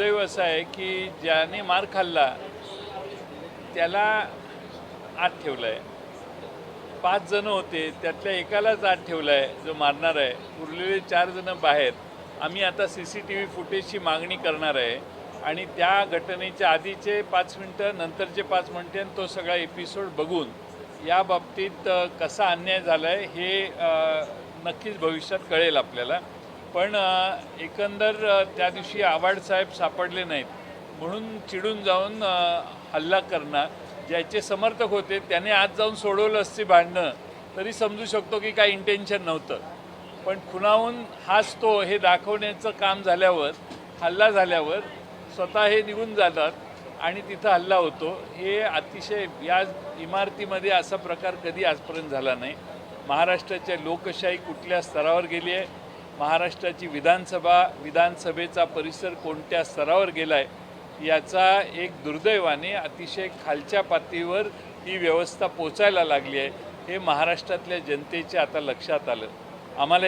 दुर्दैव असं आहे की ज्याने मार खाल्ला त्याला आत ठेवलं आहे. 5 जण होते, त्यातल्या एकालाच आत ठेवलं आहे जो मारणार आहे. उरलेले 4 जण बाहेर. आम्ही आता CCTV फुटेजची मागणी करणार आहे आणि त्या घटनेच्या आधीचे 5 मिनटं, नंतरचे 5 मिनटं आणि तो सगळा एपिसोड बघून या बाबतीत कसा अन्याय झाला आहे हे नक्कीच भविष्यात कळेल आपल्याला. पण एकंदर त्या दिवशी आव्हाड साहेब सापडले नाहीत म्हणून चिडून जाऊन हल्ला करणं, ज्याचे समर्थक होते त्याने आज जाऊन सोडवलं असते भांडणं तरी समजू शकतो की काही इंटेन्शन नव्हतं. पण खुनावून हाच तो हे दाखवण्याचं काम झाल्यावर, हल्ला झाल्यावर स्वतः हे निघून जातात आणि तिथं हल्ला होतो. हे अतिशय, या इमारतीमध्ये असा प्रकार कधी आजपर्यंत झाला नाही. महाराष्ट्राच्या लोकशाही कुठल्या स्तरावर गेली आहे, महाराष्ट्राची विधानसभेचा परिसर कोणत्या स्तरावर गेला आहे, याचा एक दुर्दैवाने अतिशय खालच्या पातळीवर ही व्यवस्था पोचायला लागली आहे. हे महाराष्ट्रातल्या जनतेच्या आता लक्षात आलं. आम्हाला